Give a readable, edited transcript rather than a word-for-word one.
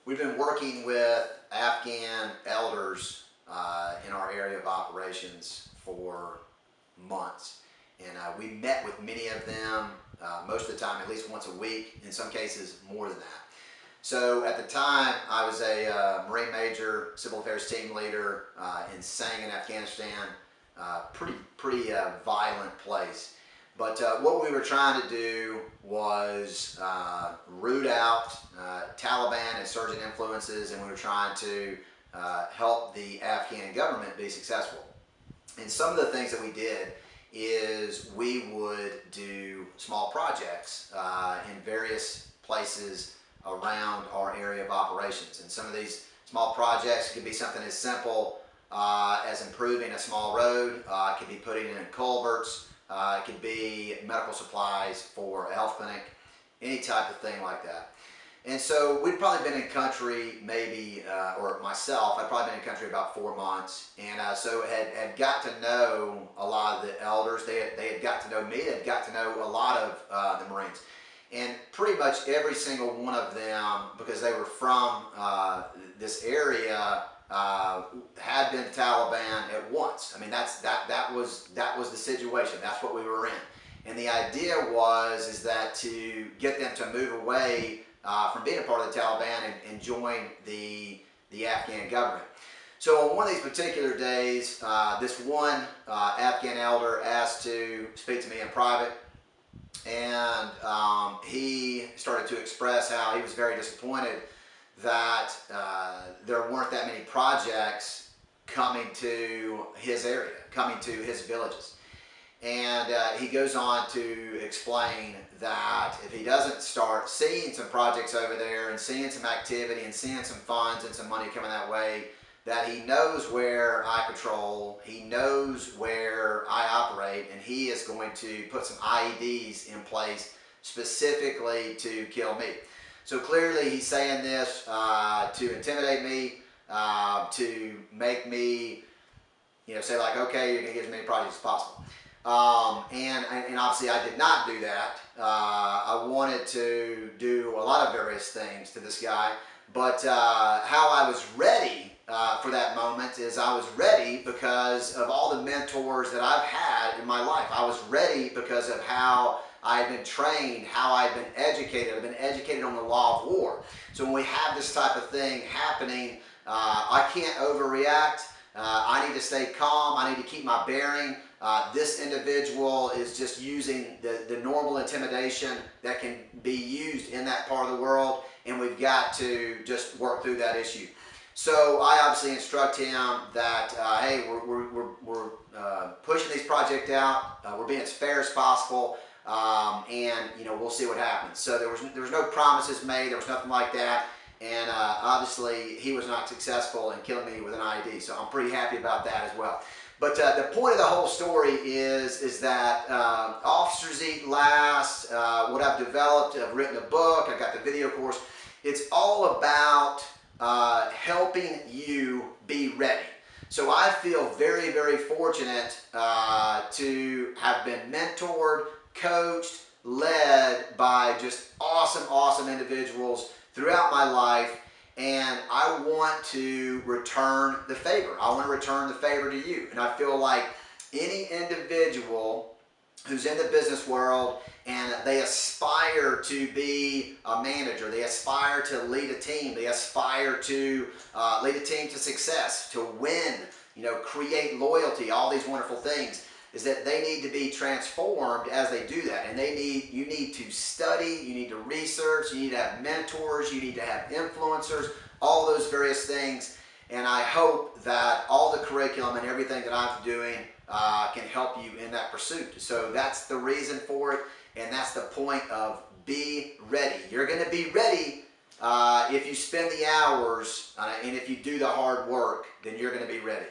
We've been working with Afghan elders in our area of operations for months. And we met with many of them most of the time, at least once a week, in some cases more than that. So at the time, I was a Marine Major, Civil Affairs Team Leader in Sang in Afghanistan, pretty violent place. But what we were trying to do was root out Taliban insurgent influences, and we were trying to help the Afghan government be successful. And some of the things that we did is we would do small projects in various places around our area of operations. And some of these small projects could be something as simple as improving a small road. It could be putting in culverts. It could be medical supplies for a health clinic, any type of thing like that. And so we'd probably been in country maybe, or myself, I'd probably been in country about 4 months. And so had got to know a lot of the elders. They had got to know me. They had got to know a lot of the Marines. And pretty much every single one of them, because they were from this area, had been Taliban at once. I mean, that was the situation. That's what we were in. And the idea is that to get them to move away from being a part of the Taliban and join the Afghan government. So on one of these particular days, this one Afghan elder asked to speak to me in private, and he started to express how he was very disappointed that there weren't that many projects coming to his area, coming to his villages. And he goes on to explain that if he doesn't start seeing some projects over there and seeing some activity and seeing some funds and some money coming that way, that he knows where I patrol, he knows where I operate, and he is going to put some IEDs in place specifically to kill me. So clearly he's saying this to intimidate me, to make me, say like, okay, you're going to get as many projects as possible. And obviously I did not do that. I wanted to do a lot of various things to this guy, but how I was ready for that moment is I was ready because of all the mentors that I've had in my life. I was ready because of how I had been trained, how I had been educated. I've been educated on the law of war. So when we have this type of thing happening, I can't overreact. I need to stay calm. I need to keep my bearing. This individual is just using the normal intimidation that can be used in that part of the world, and we've got to just work through that issue. So I obviously instruct him that, hey, we're pushing these projects out. We're being as fair as possible, and we'll see what happens. So there was no promises made. There was nothing like that. And obviously, he was not successful in killing me with an IED. So I'm pretty happy about that as well. But the point of the whole story is that officers eat last. What I've developed, I've written a book. I've got the video course. It's all about helping you be ready. So I feel very, very fortunate to have been mentored, coached, led by just awesome individuals throughout my life, and I want to return the favor. I want to return the favor to you. And I feel like any individual who's in the business world and they aspire to be a manager, they aspire to lead a team, they aspire to lead a team to success, to win, create loyalty, all these wonderful things, is that they need to be transformed as they do that. And you need to study, you need to research, you need to have mentors, you need to have influencers, all those various things. And I hope that all the curriculum and everything that I'm doing can help you in that pursuit. So that's the reason for it, and that's the point of Be Ready. You're going to be ready if you spend the hours, and if you do the hard work, then you're going to be ready.